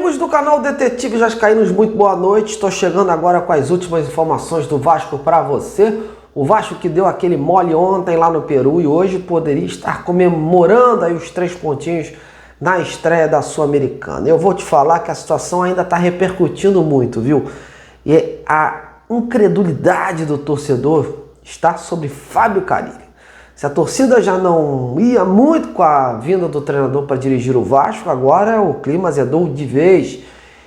Amigos do canal Detetive Vascaínos, muito boa noite. Estou chegando agora com as últimas informações do Vasco para você. O Vasco que deu aquele mole ontem lá no Peru e hoje poderia estar comemorando aí os 3 pontinhos na estreia da Sul-Americana. Eu vou te falar que a situação ainda está repercutindo muito, viu? E a incredulidade do torcedor está sobre Fábio Carille. Se a torcida já não ia muito com a vinda do treinador para dirigir o Vasco, agora o clima azedou de vez.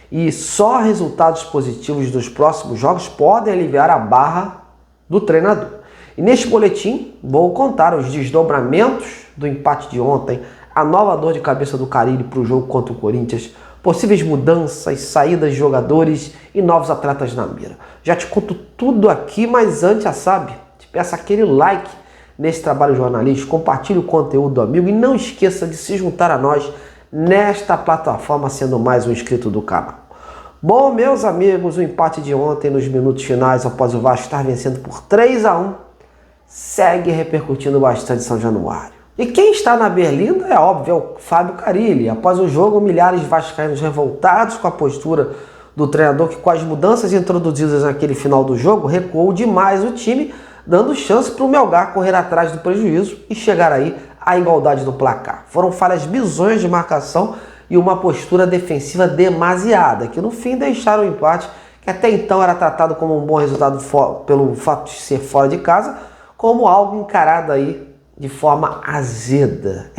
E só resultados positivos dos próximos jogos podem aliviar a barra do treinador. E neste boletim vou contar os desdobramentos do empate de ontem, a nova dor de cabeça do Carille para o jogo contra o Corinthians, possíveis mudanças, saídas de jogadores e novos atletas na mira. Já te conto tudo aqui, mas antes, já sabe, te peço aquele like nesse trabalho jornalístico, compartilhe o conteúdo do amigo e não esqueça de se juntar a nós nesta plataforma sendo mais um inscrito do canal. Bom, meus amigos, o empate de ontem nos minutos finais após o Vasco estar vencendo por 3-1 segue repercutindo bastante em São Januário. E quem está na berlinda é óbvio, é o Fábio Carille. Após o jogo, milhares de vascaínos revoltados com a postura do treinador que com as mudanças introduzidas naquele final do jogo recuou demais o time, dando chance para o Melgar correr atrás do prejuízo e chegar aí à igualdade do placar. Foram falhas bizonhas de marcação e uma postura defensiva demasiada, que no fim deixaram o empate, que até então era tratado como um bom resultado pelo fato de ser fora de casa, como algo encarado aí de forma azeda.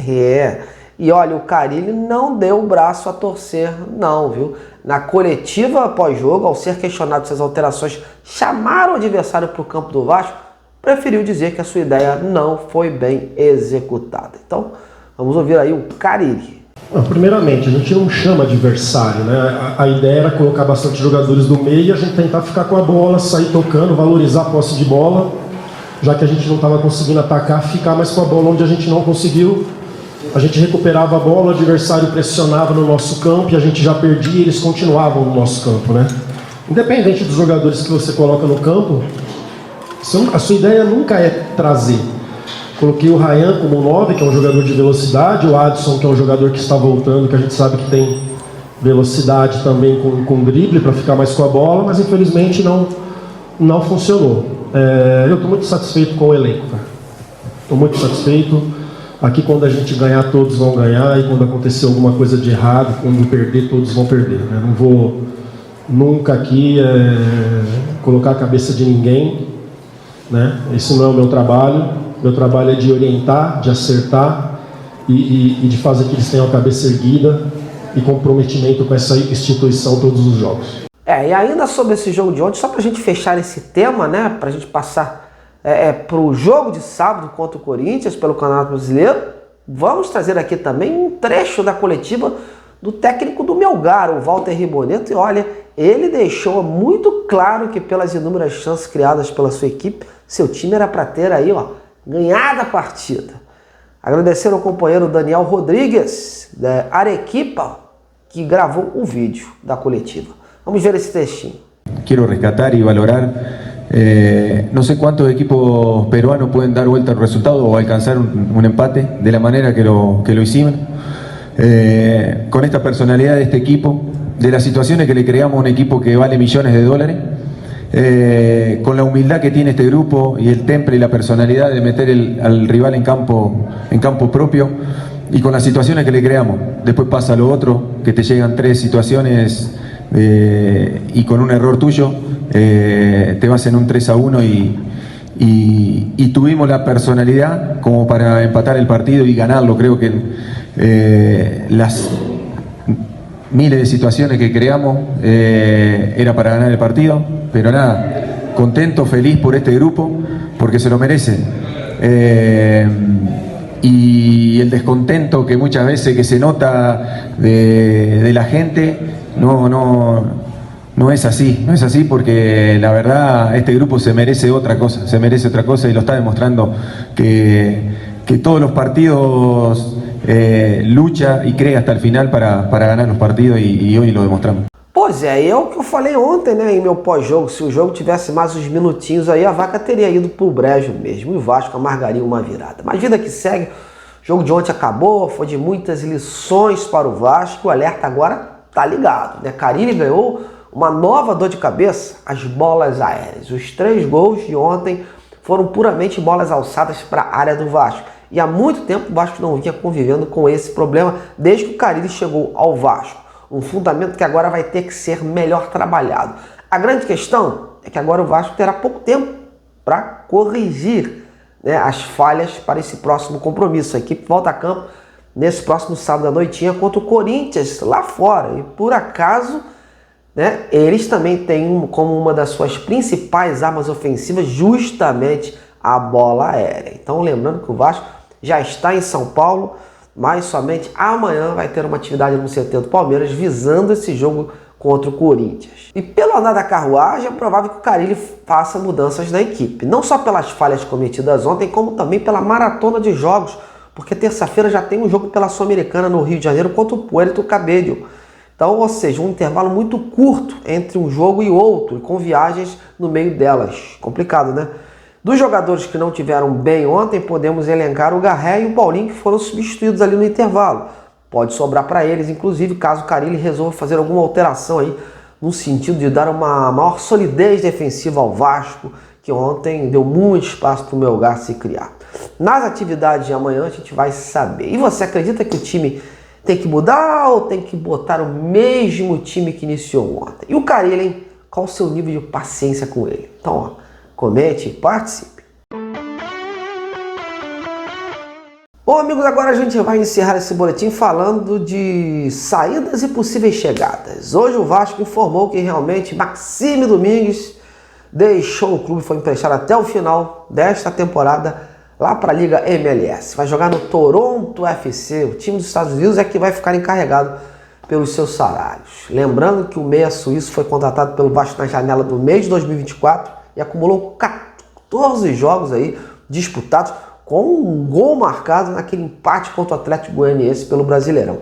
E olha, o Carille não deu o braço a torcer não, viu? Na coletiva após jogo, ao ser questionado se as alterações chamaram o adversário para o campo do Vasco, preferiu dizer que a sua ideia não foi bem executada. Então, vamos ouvir aí o Carille. Primeiramente, a gente não chama adversário, né? A ideia era colocar bastante jogadores do meio e a gente tentar ficar com a bola, sair tocando, valorizar a posse de bola, já que a gente não estava conseguindo atacar, ficar mais com a bola onde a gente não conseguiu. A gente recuperava a bola, o adversário pressionava no nosso campo e a gente já perdia e eles continuavam no nosso campo, né? Independente dos jogadores que você coloca no campo, a sua ideia nunca é trazer. Coloquei o Ryan como 9, que é um jogador de velocidade, o Adson, que é um jogador que está voltando, que a gente sabe que tem velocidade também com drible para ficar mais com a bola, mas infelizmente não funcionou. Eu estou muito satisfeito com o elenco, cara. Estou muito satisfeito. Aqui quando a gente ganhar, todos vão ganhar, e quando acontecer alguma coisa de errado, quando perder, todos vão perder, né? Não vou nunca aqui colocar a cabeça de ninguém, né? Esse não é o meu trabalho. Meu trabalho é de orientar, de acertar e de fazer que eles tenham a cabeça erguida e comprometimento com essa instituição todos os jogos. E ainda sobre esse jogo de ontem, só para a gente fechar esse tema, né? Para a gente passar para o jogo de sábado contra o Corinthians pelo Campeonato Brasileiro, vamos trazer aqui também um trecho da coletiva do técnico do Melgar, o Walter Ribonetto, e olha, ele deixou muito claro que pelas inúmeras chances criadas pela sua equipe, seu time era para ter aí, ó, ganhado a partida. Agradecer ao companheiro Daniel Rodrigues, da Arequipa, que gravou o vídeo da coletiva. Vamos ver esse textinho. Quiero rescatar y valorar, no sé cuántos equipos peruanos pueden dar vuelta al resultado o alcanzar un empate de la manera que lo hicimos. Con esta personalidad de este equipo, de las situaciones que le creamos a un equipo que vale millones de dólares, con la humildad que tiene este grupo y el temple y la personalidad de meter al rival en campo propio, y con las situaciones que le creamos. Después pasa lo otro, que te llegan 3 situaciones y con un error tuyo te vas en un 3-1 y tuvimos la personalidad como para empatar el partido y ganarlo. Creo que las miles de situaciones que creamos era para ganar el partido, pero nada, contento, feliz por este grupo, porque se lo merece. Y el descontento que muchas veces que se nota de la gente no es así, porque la verdad este grupo se merece otra cosa y lo está demostrando que todos los partidos lucha e crê hasta o final para ganhar os partidos e hoje lo demonstramos. Pois é o que eu falei ontem, né, em meu pós-jogo. Se o jogo tivesse mais uns minutinhos aí, a vaca teria ido pro brejo mesmo e o Vasco amargaria uma virada. Mas vida que segue, o jogo de ontem acabou, foi de muitas lições para o Vasco. O alerta agora tá ligado, né? Carille ganhou uma nova dor de cabeça, as bolas aéreas. Os 3 gols de ontem foram puramente bolas alçadas para a área do Vasco. E há muito tempo o Vasco não vinha convivendo com esse problema, desde que o Carille chegou ao Vasco. Um fundamento que agora vai ter que ser melhor trabalhado. A grande questão é que agora o Vasco terá pouco tempo para corrigir, né, as falhas para esse próximo compromisso. A equipe volta a campo nesse próximo sábado à noitinha contra o Corinthians, lá fora. E por acaso, né, eles também têm como uma das suas principais armas ofensivas justamente a bola aérea. Então lembrando que o Vasco já está em São Paulo, mas somente amanhã vai ter uma atividade no CT do Palmeiras visando esse jogo contra o Corinthians. E pelo andar da carruagem é provável que o Carille faça mudanças na equipe, não só pelas falhas cometidas ontem, como também pela maratona de jogos, porque terça-feira já tem um jogo pela Sul-Americana no Rio de Janeiro contra o Puerto Cabello. Então, ou seja, um intervalo muito curto entre um jogo e outro, e com viagens no meio delas. Complicado, né? Dos jogadores que não tiveram bem ontem, podemos elencar o Garré e o Paulinho, que foram substituídos ali no intervalo. Pode sobrar para eles, inclusive, caso o Carille resolva fazer alguma alteração aí, no sentido de dar uma maior solidez defensiva ao Vasco, que ontem deu muito espaço para o Melgar se criar. Nas atividades de amanhã a gente vai saber. E você acredita que o time tem que mudar ou tem que botar o mesmo time que iniciou ontem? E o Carille, hein? Qual o seu nível de paciência com ele? Então, ó, comente e participe. Bom, amigos, agora a gente vai encerrar esse boletim falando de saídas e possíveis chegadas. Hoje o Vasco informou que realmente Maxime Domingues deixou o clube e foi emprestado até o final desta temporada lá para a Liga MLS. Vai jogar no Toronto FC. O time dos Estados Unidos é que vai ficar encarregado pelos seus salários. Lembrando que o meia suíço foi contratado pelo Vasco na janela do mês de 2024 e acumulou 14 jogos aí disputados, com um gol marcado naquele empate contra o Atlético Goianiense pelo Brasileirão.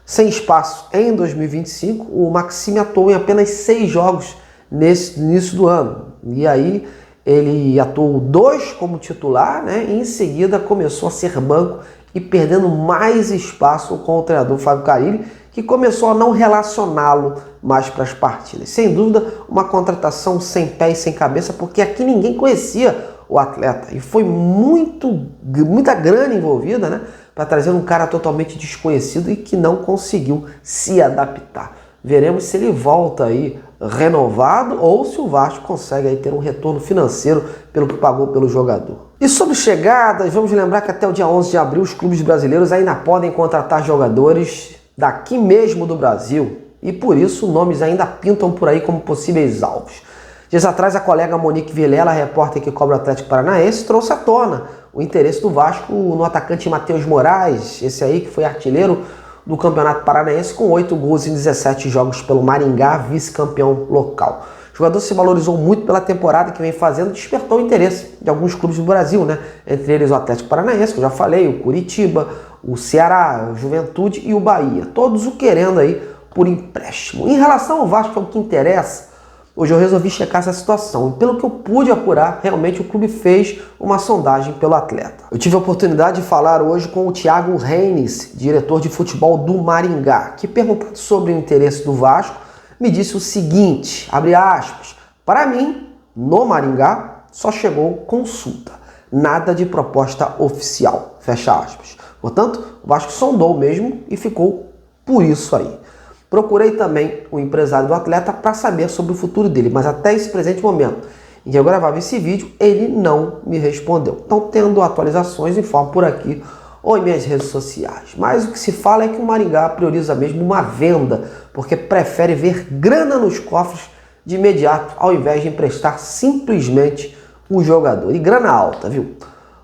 Sem espaço em 2025, o Maxime atuou em apenas 6 jogos nesse início do ano. E aí ele atuou 2 como titular, né? E em seguida começou a ser banco e perdendo mais espaço com o treinador Fábio Carille, que começou a não relacioná-lo mais para as partidas. Sem dúvida, uma contratação sem pé e sem cabeça, porque aqui ninguém conhecia o atleta. E foi muita grana envolvida, né, para trazer um cara totalmente desconhecido e que não conseguiu se adaptar. Veremos se ele volta aí renovado ou se o Vasco consegue aí ter um retorno financeiro pelo que pagou pelo jogador. E sobre chegadas, vamos lembrar que até o dia 11 de abril os clubes brasileiros ainda podem contratar jogadores daqui mesmo do Brasil e por isso nomes ainda pintam por aí como possíveis alvos. Dias atrás, a colega Monique Vilela, repórter que cobre o Atlético Paranaense, trouxe à tona o interesse do Vasco no atacante Matheus Moraes, esse aí que foi artilheiro do Campeonato Paranaense com 8 gols em 17 jogos pelo Maringá, vice-campeão local. O jogador se valorizou muito pela temporada que vem fazendo e despertou o interesse de alguns clubes do Brasil, né? Entre eles o Atlético Paranaense, que eu já falei, o Curitiba, o Ceará, o Juventude e o Bahia. Todos o querendo aí por empréstimo. Em relação ao Vasco, é o que interessa. Hoje eu resolvi checar essa situação e pelo que eu pude apurar, realmente o clube fez uma sondagem pelo atleta. Eu tive a oportunidade de falar hoje com o Thiago Reines, diretor de futebol do Maringá, que perguntando sobre o interesse do Vasco, me disse o seguinte, abre aspas, para mim, no Maringá, só chegou consulta, nada de proposta oficial, fecha aspas. Portanto, o Vasco sondou mesmo e ficou por isso aí. Procurei também o empresário do atleta para saber sobre o futuro dele, mas até esse presente momento em que eu gravava esse vídeo, ele não me respondeu. Então, tendo atualizações, informo por aqui ou em minhas redes sociais. Mas o que se fala é que o Maringá prioriza mesmo uma venda, porque prefere ver grana nos cofres de imediato, ao invés de emprestar simplesmente o jogador. E grana alta, viu?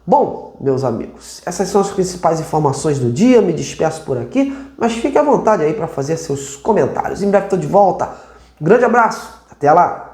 Bom, meus amigos, essas são as principais informações do dia. Me despeço por aqui, mas fique à vontade aí para fazer seus comentários. Em breve estou de volta. Um grande abraço, até lá!